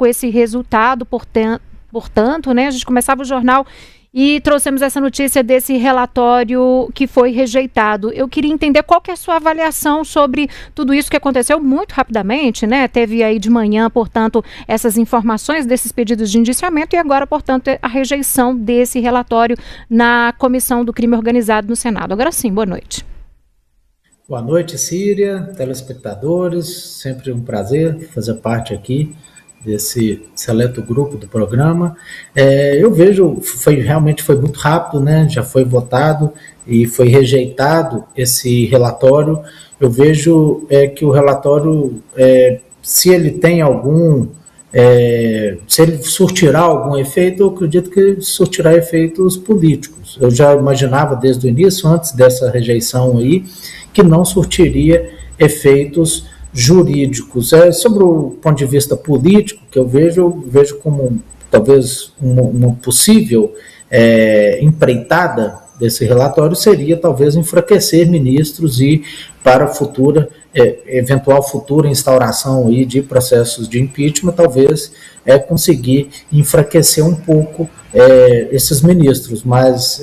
com esse resultado, portanto, né, a gente começava o jornal e trouxemos essa notícia desse relatório que foi rejeitado. Eu queria entender qual que é a sua avaliação sobre tudo isso que aconteceu muito rapidamente, né? Teve aí de manhã, portanto, essas informações desses pedidos de indiciamento e agora, portanto, a rejeição desse relatório na Comissão do Crime Organizado no Senado. Agora sim, boa noite. Boa noite, Síria, telespectadores, sempre um prazer fazer parte aqui desse seleto grupo do programa. Eu vejo, realmente foi muito rápido, né? Já foi votado e foi rejeitado esse relatório. Eu vejo que o relatório, se ele tem se ele surtirá algum efeito, eu acredito que surtirá efeitos políticos. Eu já imaginava desde o início, antes dessa rejeição aí, que não surtiria efeitos jurídicos. Sobre o ponto de vista político, que eu vejo como talvez uma possível empreitada desse relatório seria talvez enfraquecer ministros e para eventual futura instauração aí de processos de impeachment, talvez conseguir enfraquecer um pouco esses ministros, mas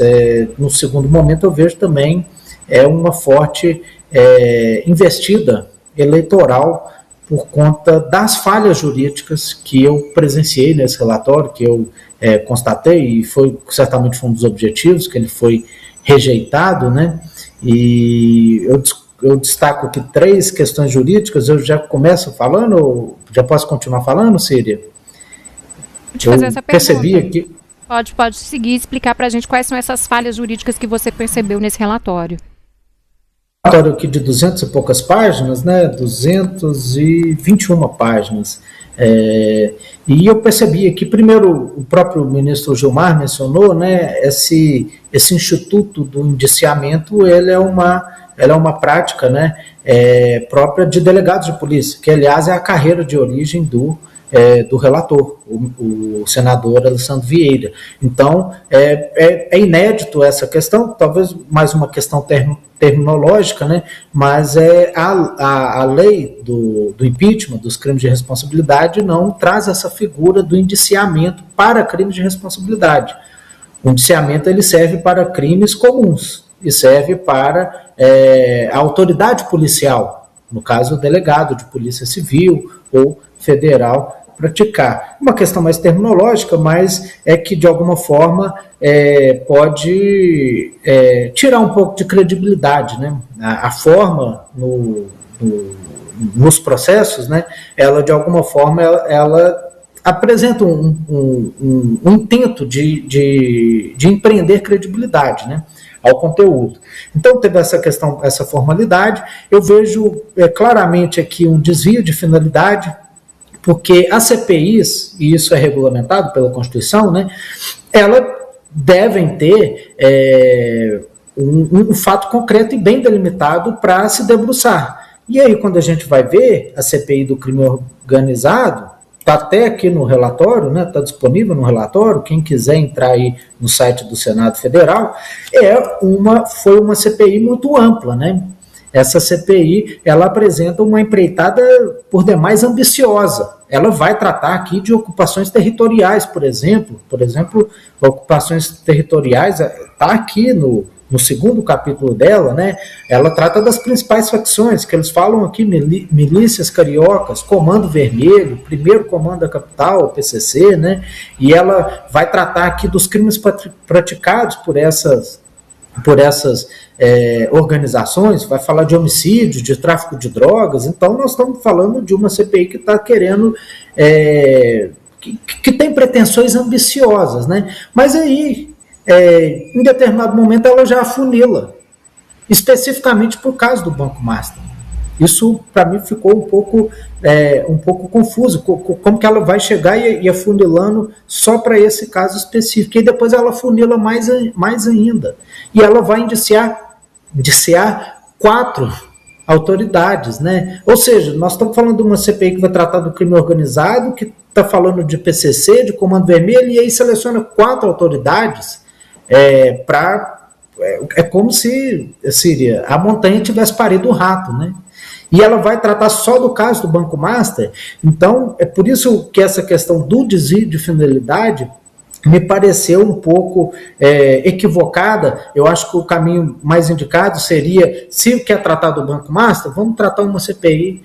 no segundo momento eu vejo também uma forte investida eleitoral por conta das falhas jurídicas que eu presenciei nesse relatório, que eu constatei, e certamente foi um dos objetivos, que ele foi rejeitado, né? E eu destaco aqui 3 questões jurídicas. Eu já começo falando, já posso continuar falando, Síria? Vou te fazer essa pergunta. Percebi aqui... Pode seguir e explicar para a gente quais são essas falhas jurídicas que você percebeu nesse relatório. Relatório aqui de 200 e poucas páginas, né? 221 páginas. E eu percebi aqui, primeiro, o próprio ministro Gilmar mencionou, né? Esse instituto do indiciamento, ele é uma prática, né? Própria de delegados de polícia, que aliás é a carreira de origem do relator, o senador Alessandro Vieira. Então, é inédito essa questão, talvez mais uma questão terminológica, né? Mas a lei do impeachment, dos crimes de responsabilidade, não traz essa figura do indiciamento para crimes de responsabilidade. O indiciamento ele serve para crimes comuns e serve para a autoridade policial, no caso o delegado de polícia civil ou federal, praticar. Uma questão mais terminológica, mas que de alguma forma pode tirar um pouco de credibilidade, né? A forma nos processos, né? Ela de alguma forma ela apresenta um intento de empreender credibilidade, né? Ao conteúdo. Então teve essa questão, essa formalidade. Eu vejo claramente aqui um desvio de finalidade, porque as CPIs, e isso é regulamentado pela Constituição, né, elas devem ter um fato concreto e bem delimitado para se debruçar. E aí, quando a gente vai ver a CPI do crime organizado, está até aqui no relatório, né, está disponível no relatório, quem quiser entrar aí no site do Senado Federal, foi uma CPI muito ampla, né? Essa CPI, ela apresenta uma empreitada por demais ambiciosa. Ela vai tratar aqui de ocupações territoriais, por exemplo, ocupações territoriais, está aqui no segundo capítulo dela, né? Ela trata das principais facções, que eles falam aqui, milícias cariocas, Comando Vermelho, Primeiro Comando da Capital, o PCC, né? E ela vai tratar aqui dos crimes praticados por essas organizações, vai falar de homicídio, de tráfico de drogas. Então nós estamos falando de uma CPI que está querendo, que tem pretensões ambiciosas, né? Mas aí, em determinado momento, ela já afunila, especificamente por causa do Banco Master. Isso, para mim, ficou um pouco confuso, como que ela vai chegar e afunilando só para esse caso específico, e depois ela afunila mais ainda, e ela vai indiciar 4 autoridades, né? Ou seja, nós estamos falando de uma CPI que vai tratar do crime organizado, que está falando de PCC, de Comando Vermelho, e aí seleciona 4 autoridades como se, Síria, a montanha tivesse parido um rato, né? E ela vai tratar só do caso do Banco Master. Então, é por isso que essa questão do desvio de finalidade me pareceu um pouco equivocada. Eu acho que o caminho mais indicado seria, se quer tratar do Banco Master, vamos tratar uma CPI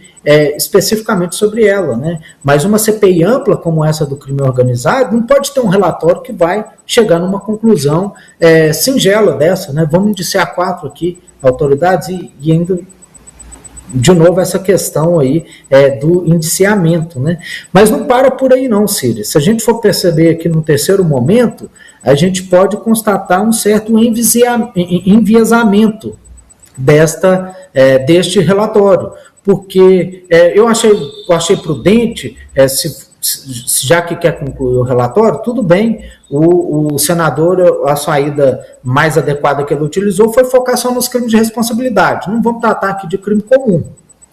especificamente sobre ela, né? Mas uma CPI ampla como essa do crime organizado não pode ter um relatório que vai chegar numa conclusão singela dessa, né? Vamos indiciar 4 aqui autoridades e ainda de novo essa questão aí do indiciamento, né? Mas não para por aí não, Círio. Se a gente for perceber aqui no terceiro momento, a gente pode constatar um certo enviesamento deste relatório, porque eu achei prudente, já que quer concluir o relatório, tudo bem, o senador, a saída mais adequada que ele utilizou foi focar só nos crimes de responsabilidade. Não vamos tratar aqui de crime comum.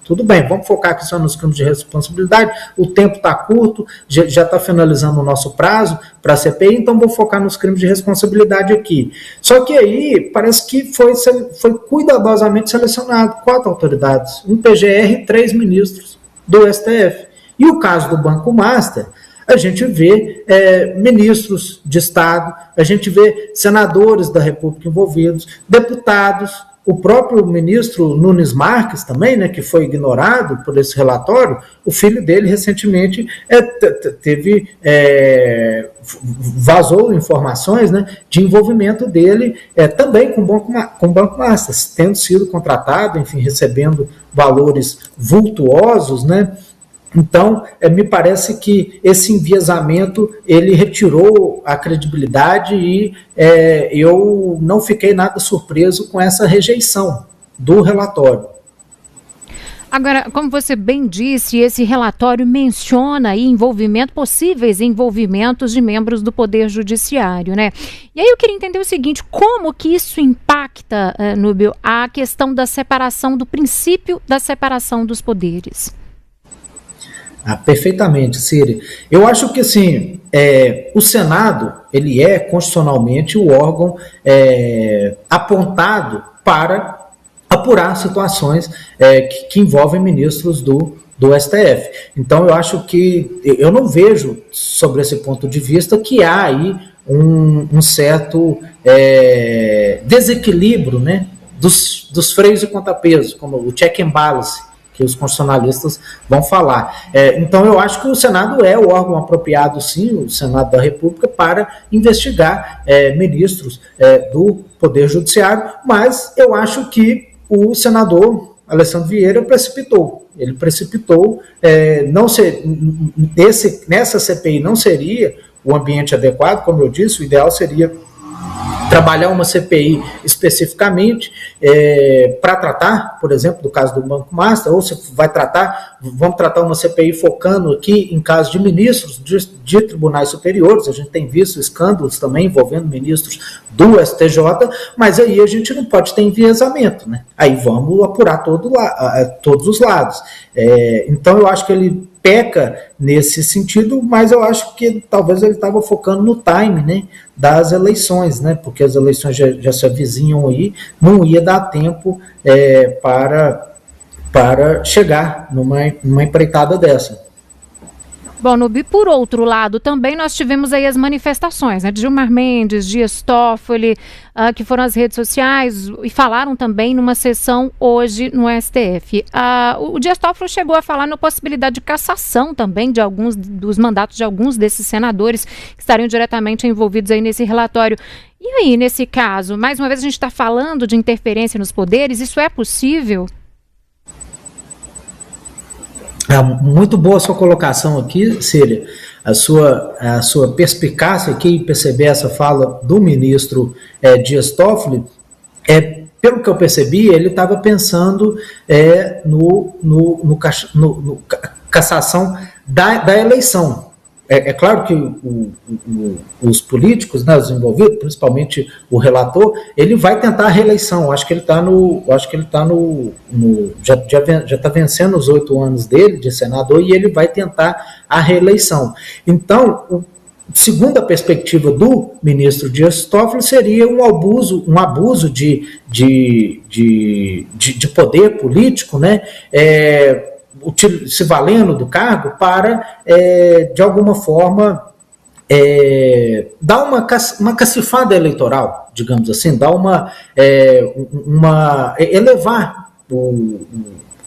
Tudo bem, vamos focar aqui só nos crimes de responsabilidade, o tempo está curto, já está finalizando o nosso prazo para a CPI, então vou focar nos crimes de responsabilidade aqui. Só que aí parece que foi cuidadosamente selecionado 4 autoridades, um PGR e 3 ministros do STF. E o caso do Banco Master, a gente vê ministros de Estado, a gente vê senadores da República envolvidos, deputados, o próprio ministro Nunes Marques também, né, que foi ignorado por esse relatório. O filho dele recentemente vazou informações, né, de envolvimento dele também com o Banco Master, tendo sido contratado, enfim, recebendo valores vultuosos, né. Então, me parece que esse enviesamento, ele retirou a credibilidade e eu não fiquei nada surpreso com essa rejeição do relatório. Agora, como você bem disse, esse relatório menciona aí possíveis envolvimentos de membros do Poder Judiciário, né? E aí eu queria entender o seguinte, como que isso impacta, Núbio, a questão da separação, do princípio da separação dos poderes? Perfeitamente, Ciri. Eu acho que assim, o Senado ele é constitucionalmente o órgão apontado para apurar situações que envolvem ministros do STF. Então eu acho que eu não vejo, sobre esse ponto de vista, que há aí um certo desequilíbrio, né, dos freios e contrapesos, como o check and balance, que os constitucionalistas vão falar. Então, eu acho que o Senado é o órgão apropriado, sim, o Senado da República, para investigar ministros do Poder Judiciário, mas eu acho que o senador Alessandro Vieira precipitou. Ele precipitou, nessa CPI não seria o ambiente adequado, como eu disse, o ideal seria trabalhar uma CPI especificamente para tratar, por exemplo, do caso do Banco Master, ou se vamos tratar uma CPI focando aqui em casos de ministros de tribunais superiores. A gente tem visto escândalos também envolvendo ministros do STJ, mas aí a gente não pode ter enviesamento, né? Aí vamos apurar todos os lados. Então eu acho que ele peca nesse sentido, mas eu acho que talvez ele estava focando no time, né, das eleições, né, porque as eleições já se avizinham aí, não ia dar tempo para chegar numa empreitada dessa. Bom, Nubi, por outro lado, também nós tivemos aí as manifestações, né, de Gilmar Mendes, Dias Toffoli, que foram às redes sociais e falaram também numa sessão hoje no STF. O Dias Toffoli chegou a falar na possibilidade de cassação também de alguns dos mandatos de alguns desses senadores que estariam diretamente envolvidos aí nesse relatório. E aí, nesse caso, mais uma vez a gente está falando de interferência nos poderes, isso é possível? Muito boa a sua colocação aqui, Cília. A sua perspicácia aqui em perceber essa fala do ministro Dias Toffoli, pelo que eu percebi, ele estava pensando no cassação da eleição. É claro que os políticos, né, os envolvidos, principalmente o relator, ele vai tentar a reeleição. Acho que ele está já está vencendo os 8 anos dele de senador e ele vai tentar a reeleição. Então, segundo a perspectiva do ministro Dias Toffoli, seria um abuso de poder político, né, se valendo do cargo para, de alguma forma, dar uma cacifada eleitoral, digamos assim, dar elevar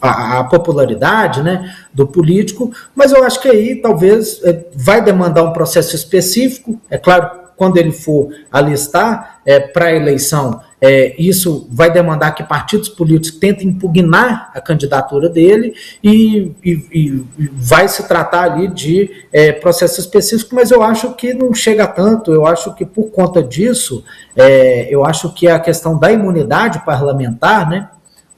a popularidade, né, do político, mas eu acho que aí talvez vai demandar um processo específico. É claro, quando ele for alistar para a eleição, isso vai demandar que partidos políticos tentem impugnar a candidatura dele e vai se tratar ali de processo específico, mas eu acho que não chega a tanto. Eu acho que por conta disso, eu acho que a questão da imunidade parlamentar, né,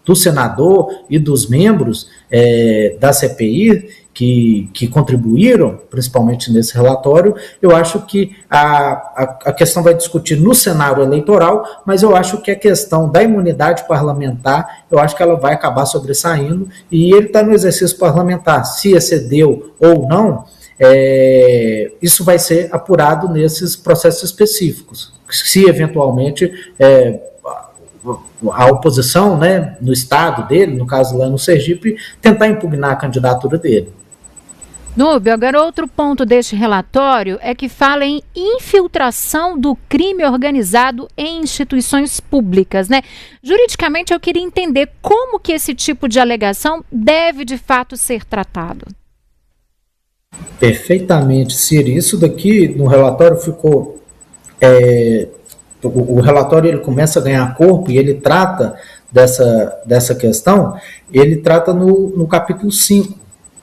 do senador e dos membros da CPI que contribuíram, principalmente nesse relatório, eu acho que a questão vai discutir no cenário eleitoral, mas eu acho que a questão da imunidade parlamentar, eu acho que ela vai acabar sobressaindo, e ele está no exercício parlamentar, se excedeu ou não, isso vai ser apurado nesses processos específicos, se eventualmente a oposição, né, no estado dele, no caso lá no Sergipe, tentar impugnar a candidatura dele. Núbio, agora outro ponto deste relatório é que fala em infiltração do crime organizado em instituições públicas, né? Juridicamente, eu queria entender como que esse tipo de alegação deve, de fato, ser tratado. Perfeitamente, Siri. Isso daqui, no relatório, ficou... O relatório ele começa a ganhar corpo e ele trata dessa questão, ele trata no capítulo 5,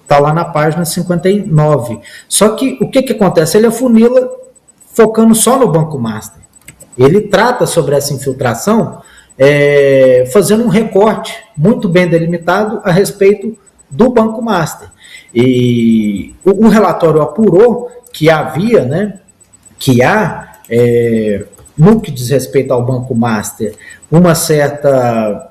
está lá na página 59. Só que o que acontece? Ele afunila focando só no Banco Master. Ele trata sobre essa infiltração fazendo um recorte muito bem delimitado a respeito do Banco Master. E o relatório apurou que havia, né, que há... no que diz respeito ao Banco Master, uma certa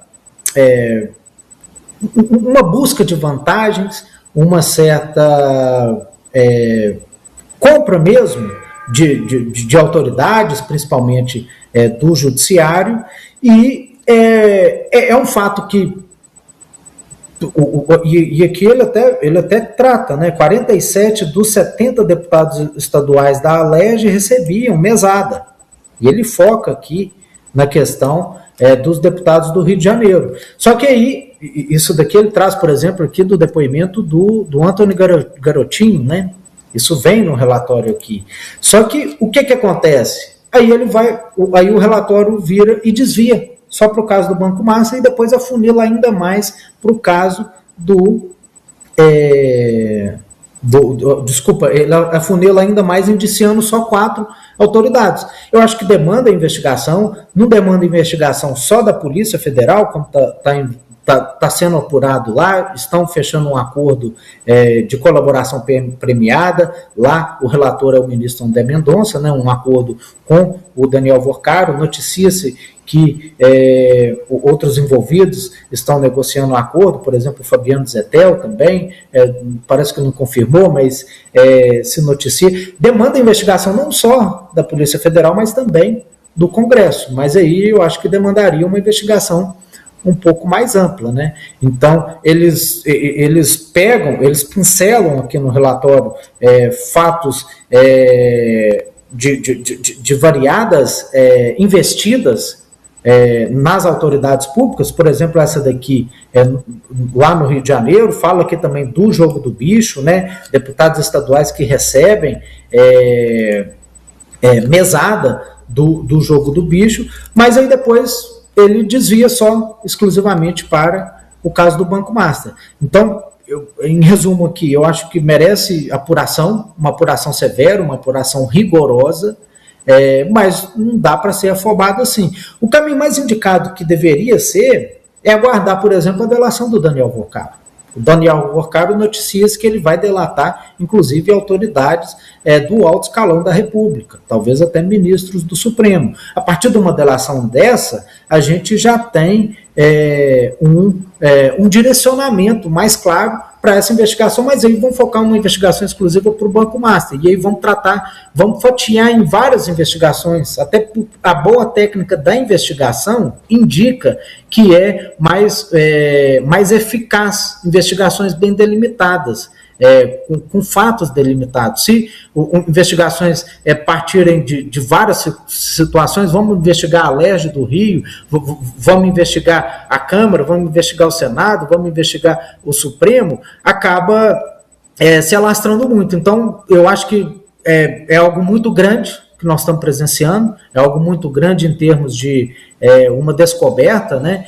uma busca de vantagens, uma certa compra mesmo de autoridades, principalmente do judiciário, e é um fato que e aqui ele até trata, né, 47 dos 70 deputados estaduais da Alerj recebiam mesada. E ele foca aqui na questão dos deputados do Rio de Janeiro. Só que aí, isso daqui ele traz, por exemplo, aqui do depoimento do Antônio Garotinho, né? Isso vem no relatório aqui. Só que o que acontece? Aí o relatório vira e desvia só para o caso do Banco Master e depois afunila ainda mais para o caso desculpa, ele afunila ainda mais indiciando só 4 autoridades. Eu acho que demanda investigação, não demanda investigação só da Polícia Federal, como está sendo apurado lá, estão fechando um acordo de colaboração premiada, lá o relator é o ministro André Mendonça, né, um acordo com o Daniel Vorcaro, noticia-se que outros envolvidos estão negociando um acordo, por exemplo, o Fabiano Zettel também, parece que não confirmou, mas se noticia. Demanda investigação não só da Polícia Federal, mas também do Congresso, mas aí eu acho que demandaria uma investigação um pouco mais ampla, né? Então, eles pincelam aqui no relatório fatos de variadas investidas nas autoridades públicas. Por exemplo, essa daqui lá no Rio de Janeiro, fala aqui também do jogo do bicho, né? Deputados estaduais que recebem mesada do jogo do bicho, mas aí depois ele desvia só exclusivamente para o caso do Banco Master. Então, em resumo aqui, eu acho que merece apuração, uma apuração severa, uma apuração rigorosa, mas não dá para ser afobado assim. O caminho mais indicado que deveria ser é aguardar, por exemplo, a delação do Daniel Vorcaro. O Daniel Vorcaro noticia-se que ele vai delatar, inclusive, autoridades do alto escalão da República, talvez até ministros do Supremo. A partir de uma delação dessa, a gente já tem um direcionamento mais claro para essa investigação, mas aí vão focar uma investigação exclusiva para o Banco Master, e aí vamos fatiar em várias investigações, até a boa técnica da investigação indica que é mais eficaz, investigações bem delimitadas, com fatos delimitados. Se investigações partirem de várias situações, vamos investigar a Alerj do Rio, vamos investigar a Câmara, vamos investigar o Senado, vamos investigar o Supremo, acaba se alastrando muito. Então, eu acho que é algo muito grande que nós estamos presenciando, é algo muito grande em termos de uma descoberta, né,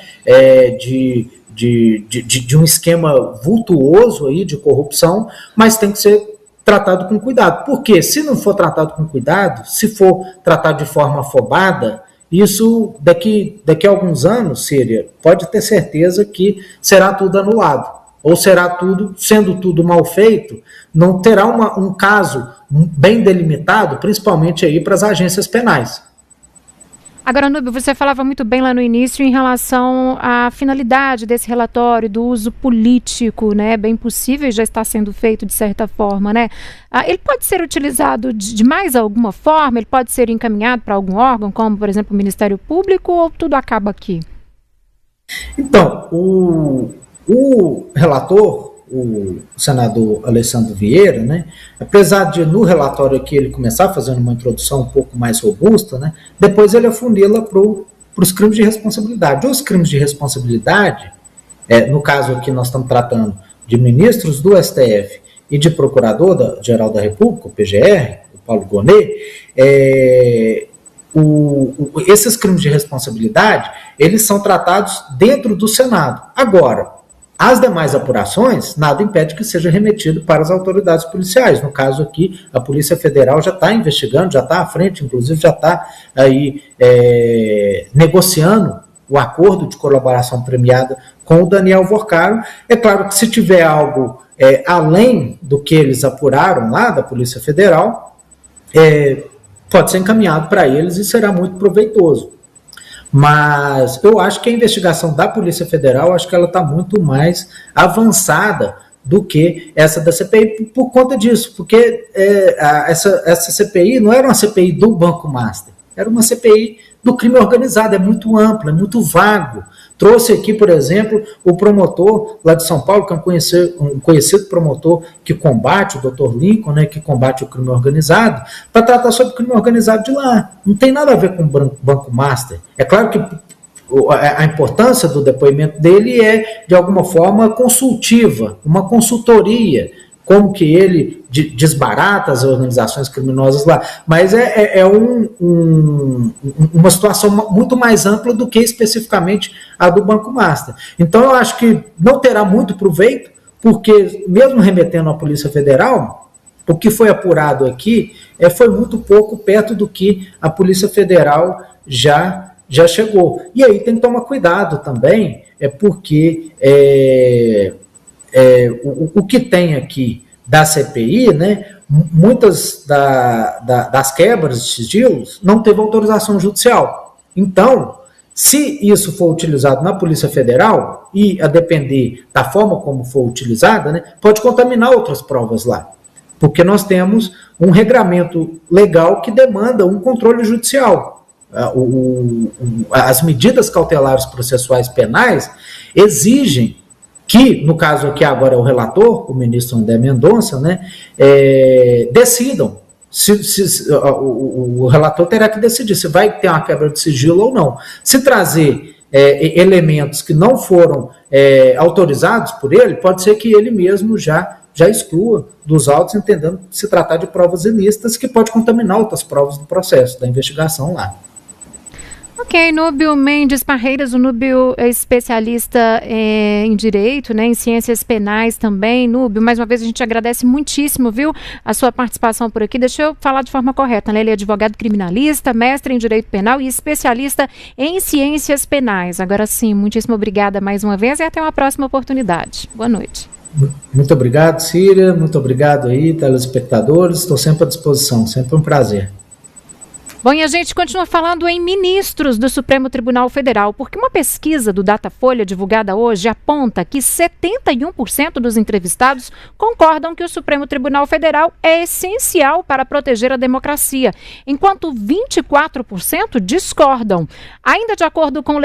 de um esquema vultuoso aí de corrupção, mas tem que ser tratado com cuidado. Porque se não for tratado com cuidado, se for tratado de forma afobada, isso daqui a alguns anos, Síria, pode ter certeza que será tudo anulado. Ou será tudo, sendo tudo mal feito, não terá um caso bem delimitado, principalmente aí para as agências penais. Agora, Núbio, você falava muito bem lá no início em relação à finalidade desse relatório, do uso político, né? Bem possível, já está sendo feito de certa forma, né? Ele pode ser utilizado de mais alguma forma? Ele pode ser encaminhado para algum órgão, como, por exemplo, o Ministério Público, ou tudo acaba aqui? Então, o relator, o senador Alessandro Vieira, né, apesar de no relatório aqui ele começar fazendo uma introdução um pouco mais robusta, né, depois ele afunila para os crimes de responsabilidade. Os crimes de responsabilidade, no caso aqui nós estamos tratando de ministros do STF e de Procurador-Geral da República, o PGR, o Paulo Gonet, esses crimes de responsabilidade, eles são tratados dentro do Senado. Agora, as demais apurações, nada impede que seja remetido para as autoridades policiais. No caso aqui, a Polícia Federal já está investigando, já está à frente, inclusive já está aí negociando o acordo de colaboração premiada com o Daniel Vorcaro. É claro que se tiver algo além do que eles apuraram lá da Polícia Federal, pode ser encaminhado para eles e será muito proveitoso. Mas eu acho que a investigação da Polícia Federal, acho que ela está muito mais avançada do que essa da CPI por conta disso, porque essa CPI não era uma CPI do Banco Master, era uma CPI do crime organizado, é muito amplo, é muito vago. Trouxe aqui, por exemplo, o promotor lá de São Paulo, que é um conhecido promotor que combate, o Dr. Lincoln, né, que combate o crime organizado, para tratar sobre o crime organizado de lá. Não tem nada a ver com o Banco Master. É claro que a importância do depoimento dele é, de alguma forma, consultiva, uma consultoria, como que ele desbarata as organizações criminosas lá, mas uma situação muito mais ampla do que especificamente a do Banco Master. Então eu acho que não terá muito proveito, porque mesmo remetendo à Polícia Federal, o que foi apurado aqui foi muito pouco perto do que a Polícia Federal já chegou. E aí tem que tomar cuidado também, porque o que tem aqui da CPI, né, muitas das quebras de sigilos não teve autorização judicial. Então, se isso for utilizado na Polícia Federal, e a depender da forma como for utilizada, né, pode contaminar outras provas lá. Porque nós temos um regramento legal que demanda um controle judicial. As medidas cautelares processuais penais exigem que, no caso aqui agora é o relator, o ministro André Mendonça, né, decidam. O relator terá que decidir se vai ter uma quebra de sigilo ou não. Se trazer elementos que não foram autorizados por ele, pode ser que ele mesmo já exclua dos autos, entendendo se tratar de provas ilícitas, que pode contaminar outras provas do processo, da investigação lá. Ok, Núbio Mendes Parreiras, o Núbio é especialista em Direito, né, em Ciências Penais também. Núbio, mais uma vez a gente agradece muitíssimo, viu, a sua participação por aqui. Deixa eu falar de forma correta, né? Ele é advogado criminalista, mestre em Direito Penal e especialista em Ciências Penais. Agora sim, muitíssimo obrigada mais uma vez e até uma próxima oportunidade. Boa noite. Muito obrigado, Síria, muito obrigado aí, telespectadores, estou sempre à disposição, sempre um prazer. Bom, e a gente continua falando em ministros do Supremo Tribunal Federal, porque uma pesquisa do Datafolha divulgada hoje aponta que 71% dos entrevistados concordam que o Supremo Tribunal Federal é essencial para proteger a democracia, enquanto 24% discordam. Ainda de acordo com o